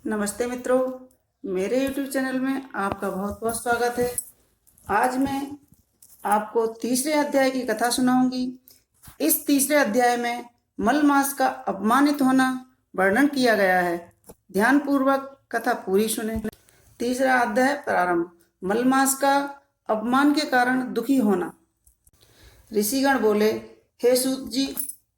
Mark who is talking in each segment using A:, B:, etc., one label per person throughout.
A: नमस्ते मित्रों, मेरे YouTube चैनल में आपका बहुत बहुत स्वागत है। आज मैं आपको तीसरे अध्याय की कथा सुनाऊंगी। इस तीसरे अध्याय में मलमास का अपमानित होना वर्णन किया गया है। ध्यानपूर्वक कथा पूरी सुने। तीसरा अध्याय प्रारंभ। मलमास का अपमान के कारण दुखी होना। ऋषिगण बोले, हे सूत जी,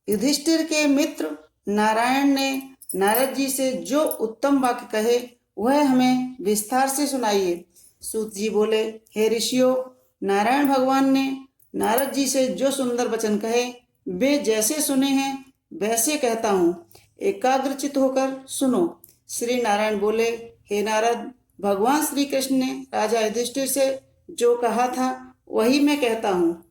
A: युधिष्ठिर के मित्र नारायण ने नारद जी से जो उत्तम वाक्य कहे वह हमें विस्तार से सुनाइए। सूत जी बोले, हे ऋषियों, नारायण भगवान ने नारद जी से जो सुंदर वचन कहे वे जैसे सुने हैं वैसे कहता हूँ, एकाग्रचित होकर सुनो। श्री नारायण बोले, हे नारद, भगवान श्री कृष्ण ने राजा युधिष्ठिर से जो कहा था वही मैं कहता हूँ।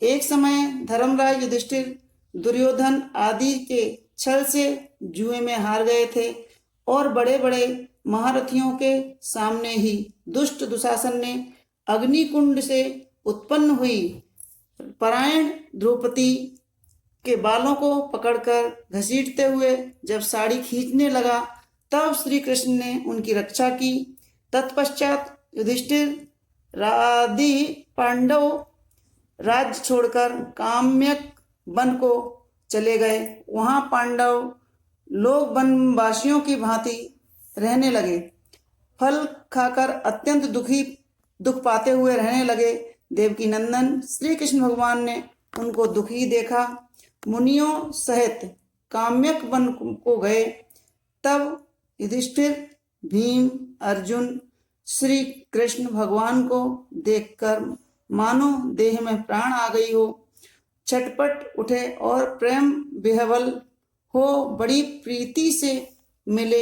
A: एक समय धर्मराज युधिष्ठिर दुर्योधन आदि के छल से जुए में हार गए थे और बड़े बड़े महारथियों के सामने ही दुष्ट दुशासन ने अग्निकुंड से उत्पन्न हुई परायण द्रौपदी के बालों को पकड़कर घसीटते हुए जब साड़ी खींचने लगा तब श्री कृष्ण ने उनकी रक्षा की। तत्पश्चात युधिष्ठिर आदि पांडव राज्य छोड़कर काम्यक वन को चले गए। वहां पांडव लोग वनवासियों की भांति रहने लगे, फल खाकर अत्यंत दुख पाते हुए रहने लगे। देवकी नंदन श्री कृष्ण भगवान ने उनको दुखी देखा, मुनियों सहित काम्यक वन को गए। तब युधिष्ठिर, भीम, अर्जुन श्री कृष्ण भगवान को देखकर मानो देह में प्राण आ गई हो, छटपट उठे और प्रेम विह्वल हो बड़ी प्रीति से मिले।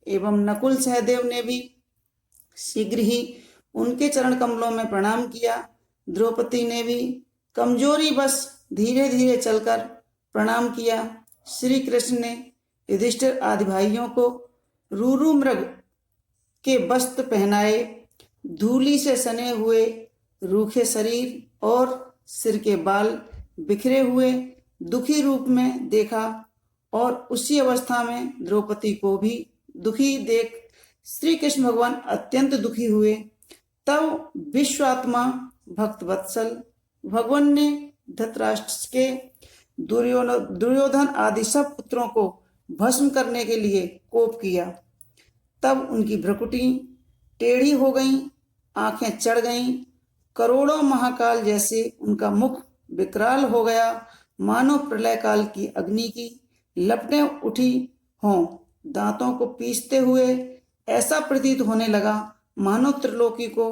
A: एवं नकुल सहदेव ने भी शीघ्र ही उनके चरण कमलों में प्रणाम किया। द्रौपदी ने भी कमजोरी बस धीरे धीरे चलकर प्रणाम किया। श्री कृष्ण ने युधिष्ठिर आदि भाइयों को रूरु मृग के वस्त्र पहनाए, धूलि से सने हुए रूखे शरीर और सिर के बाल बिखरे हुए दुखी रूप में देखा और उसी अवस्था में द्रौपदी को भी दुखी देख श्री कृष्ण भगवान अत्यंत दुखी हुए। तब विश्वात्मा भक्त वत्सल भगवान ने धृतराष्ट्र के दुर्योधन आदि सब पुत्रों को भस्म करने के लिए कोप किया। तब उनकी भ्रुकुटी टेढ़ी हो गई, आंखें चढ़ गईं, करोड़ों महाकाल जैसे उनका मुख विकराल हो गया, मानो प्रलय काल की अग्नि की लपटें उठी हों। दांतों को पीसते हुए ऐसा प्रतीत होने लगा मानो त्रिलोकी को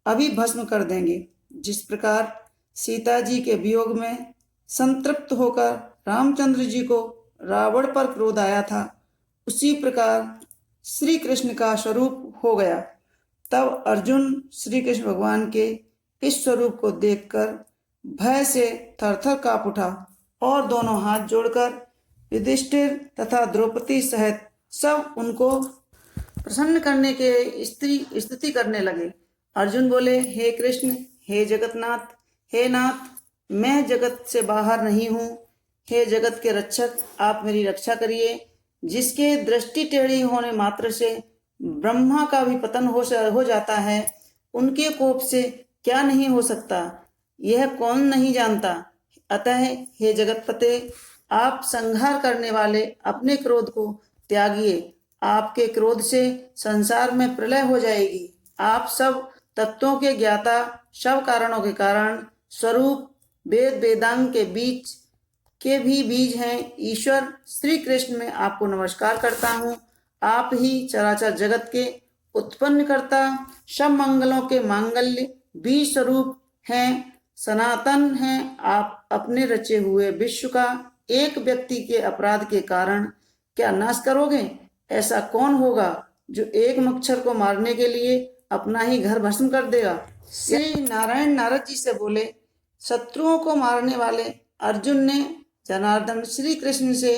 A: अभी भस्म कर देंगे। जिस प्रकार सीता जी के वियोग में संतृप्त होकर रामचंद्र जी को रावण पर क्रोध आया था, उसी प्रकार श्री कृष्ण का स्वरूप हो गया। तब अर्जुन श्री कृष्ण भगवान के इस स्वरूप को देखकर भय से थरथर कांप उठा और दोनों हाथ जोड़कर युधिष्ठिर तथा द्रौपदी सहित सब उनको प्रसन्न करने के स्तुति करने लगे। अर्जुन बोले, हे कृष्ण, हे जगन्नाथ, हे नाथ, मैं जगत से बाहर नहीं हूँ। हे जगत के रक्षक, आप मेरी रक्षा करिए। जिसके दृष्टि टेढ़ी होने मात्र से ब्रह्मा का भी पतन हो जाता है, उनके कोप से क्या नहीं हो सकता, यह कौन नहीं जानता। अतः हे जगतपते, आप संहार करने वाले अपने क्रोध को त्यागिए। आपके क्रोध से संसार में प्रलय हो जाएगी। आप सब तत्वों के ज्ञाता, सब कारणों के कारण स्वरूप, वेद वेदांग के बीच के भी बीज हैं। ईश्वर श्री कृष्ण में आपको नमस्कार करता हूँ। आप ही चराचर जगत के उत्पन्न करता, सब मंगलों के मांगल्य बीज स्वरूप हैं, सनातन हैं। आप अपने रचे हुए विश्व का एक व्यक्ति के अपराध के कारण क्या नाश करोगे? ऐसा कौन होगा जो एक मच्छर को मारने के लिए अपना ही घर भस्म कर देगा? श्री नारायण नारद जी से बोले, शत्रुओं को मारने वाले अर्जुन ने जनार्दन श्री कृष्ण से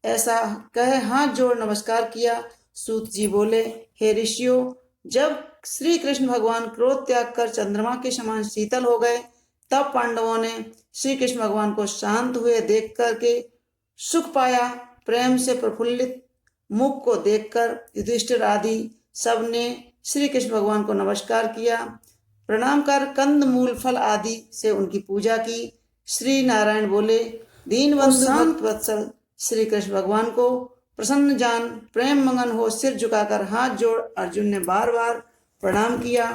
A: ऐसा कहे हाथ जोड़ नमस्कार किया। सूत जी बोले, हे ऋषियों, जब श्री कृष्ण भगवान क्रोध त्याग कर चंद्रमा के समान शीतल हो गए, तब पांडवों ने श्री कृष्ण भगवान को शांत हुए देख करके सुख पाया, प्रेम से प्रफुल्लित मुख को देखकर युधिष्ठिर आदि सबने श्री कृष्ण भगवान को नमस्कार किया, प्रणाम कर कंद मूल फल आदि से उनकी पूजा की। श्री नारायण बोले, दीनबंधु भक्त वत्सल श्री कृष्ण भगवान को प्रसन्न जान प्रेम मगन हो सिर झुकाकर हाथ जोड़ अर्जुन ने बार बार प्रणाम किया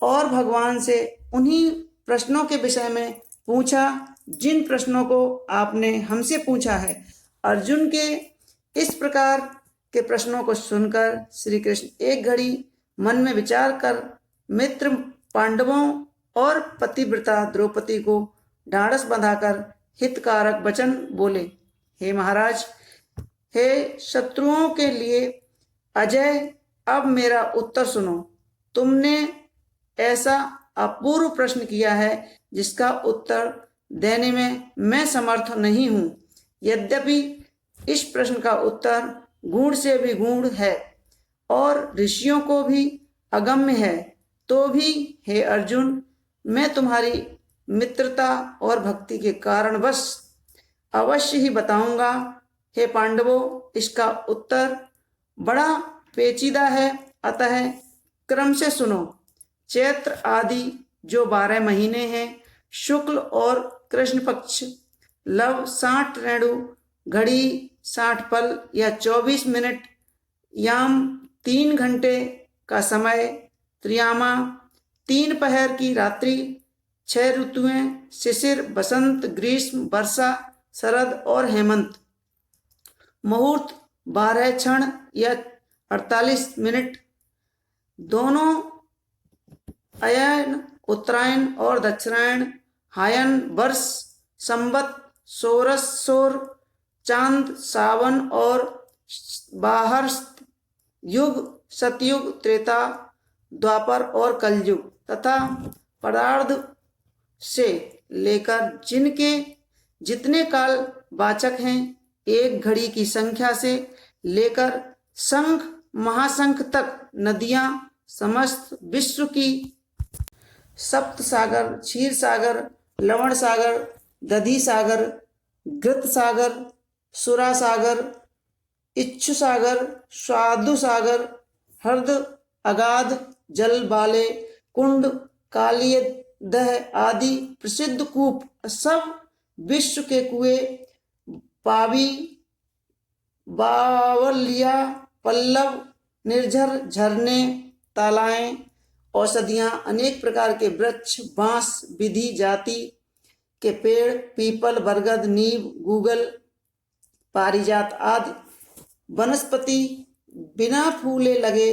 A: और भगवान से उन्हीं प्रश्नों के विषय में पूछा जिन प्रश्नों को आपने हमसे पूछा है। अर्जुन के इस प्रकार के प्रश्नों को सुनकर श्री कृष्ण एक घड़ी मन में विचार कर मित्र पांडवों और पतिव्रता द्रौपदी को ढाढ़स बंधाकर हितकारक वचन बोले, हे महाराज, हे शत्रुओं के लिए अजय, अब मेरा उत्तर सुनो। तुमने ऐसा अपूर्व प्रश्न किया है जिसका उत्तर देने में मैं समर्थ नहीं हूं। यद्यपि इस प्रश्न का उत्तर गूढ़ से भी गूढ़ है और ऋषियों को भी अगम्य है, तो भी हे अर्जुन, मैं तुम्हारी मित्रता और भक्ति के कारणवश अवश्य ही बताऊंगा। हे पांडवों, इसका उत्तर बड़ा पेचीदा है, अतः क्रम से सुनो। चैत्र आदि जो 12 महीने हैं, शुक्ल और कृष्ण पक्ष, लव 60 रेणु, घड़ी 60 पल या 24 मिनट, याम 3 घंटे का समय, त्रियामा 3 पहर की रात्रि, 6 ऋतुएं, शिशिर, बसंत, ग्रीष्म, वर्षा, शरद और हेमंत, मुहूर्त 12 क्षण या 48 मिनट, दोनों अयन, उत्तरायण और दक्षिणायन, हायन, वर्ष, संवत, सोरस, सौर, चांद, सावन और बाहरस्त, युग, सतयुग, त्रेता, द्वापर और कलयुग तथा परार्ध से लेकर जिनके जितने काल वाचक हैं, एक घड़ी की संख्या से लेकर शंख महाशंख तक नदियां, समस्त विश्व की सप्त सागर, क्षीर सागर, लवण सागर, दधि सागर, घृत सागर, सुरा सागर, इच्छु सागर, स्वादु सागर, हृद, अगाध, जल वाले कुंड, कालिय दह आदि प्रसिद्ध कूप, सब विश्व के कुएं, पावी, बावलिया, पल्लव, निर्झर, झरने, तालाएं, औषधियां, अनेक प्रकार के वृक्ष, बांस, विधि जाति के पेड़, पीपल, बरगद, नीम, गूगल, पारिजात आदि वनस्पति, बिना फूले लगे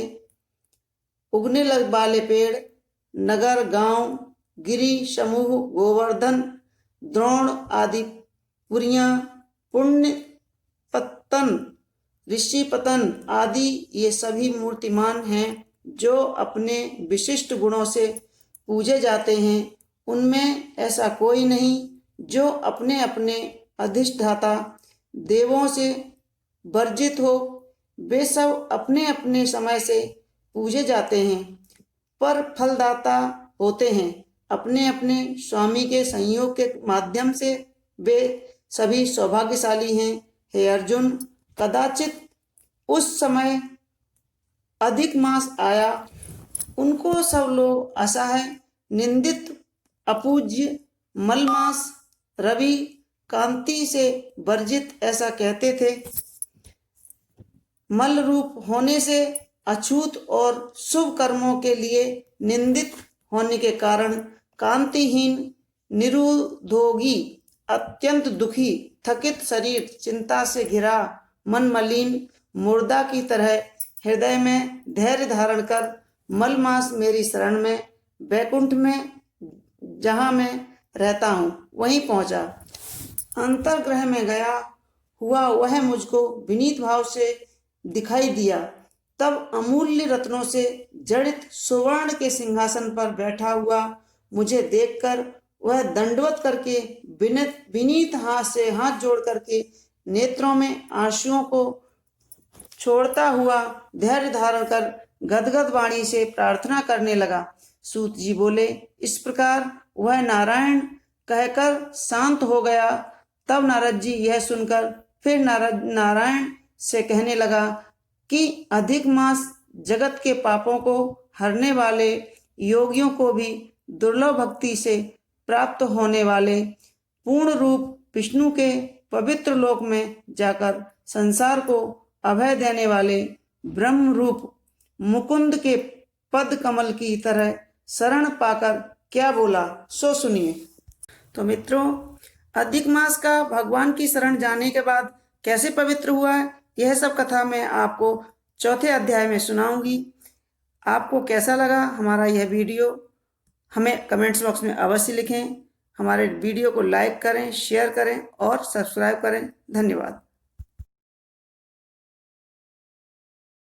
A: उगने लग वाले पेड़, नगर, गांव, गिरी, समूह, गोवर्धन, द्रोण आदि पुरियां, पुण्य पत्तन, ऋषि पतन आदि, ये सभी मूर्तिमान हैं जो अपने विशिष्ट गुणों से पूजे जाते हैं। उनमें ऐसा कोई नहीं जो अपने अपने अधिष्ठाता देवों से वर्जित हो। वे सब अपने अपने समय से पूजे जाते हैं, पर फलदाता होते हैं। अपने अपने स्वामी के संयोग के माध्यम से वे सभी सौभाग्यशाली हैं। हे अर्जुन, कदाचित उस समय अधिक मास आया, उनको सब लोग असहाय, निंदित, अपूज्य, मलमास, रवि, कांति से वर्जित ऐसा कहते थे। मल रूप होने से अछूत और शुभ कर्मों के लिए निंदित होने के कारण कांतिहीन, निरुद्योगी, अत्यंत दुखी, थकित शरीर, चिंता से घिरा, मन मलिन, मुर्दा की तरह हृदय में धैर्य धारण कर मलमास मेरी शरण में वैकुंठ में जहाँ मैं रहता हूँ वहीं पहुँचा। अंतर्ग्रह में गया हुआ वह मुझको विनीत भाव से दिखाई दिया। तब अमूल्य रत्नों से जड़ित सुवर्ण के सिंहासन पर बैठा हुआ मुझे देखकर वह दंडवत करके विनीत हाथ से हाथ जोड़ करके नेत्रों में आंसुओं को छोड़ता हुआ धैर्य धारण कर गदगद वाणी से प्रार्थना करने लगा। सूत जी बोले, इस प्रकार वह नारायण कहकर शांत हो गया। तब नारद जी यह सुनकर फिर नारायण से कहने लगा, कि अधिक मास जगत के पापों को हरने वाले योगियों को भी दुर्लभ भक्ति से प्राप्त होने वाले पूर्ण रूप विष्णु के पवित्र लोक में जाकर संसार को अभय देने वाले ब्रह्म रूप मुकुंद के पद कमल की तरह शरण पाकर क्या बोला सो सुनिए। तो मित्रों, अधिक मास का भगवान की शरण जाने के बाद कैसे पवित्र हुआ है, यह सब कथा मैं आपको चौथे अध्याय में सुनाऊंगी। आपको कैसा लगा हमारा यह वीडियो हमें कमेंट्स बॉक्स में अवश्य लिखें। हमारे वीडियो को लाइक करें, शेयर करें और सब्सक्राइब करें। धन्यवाद।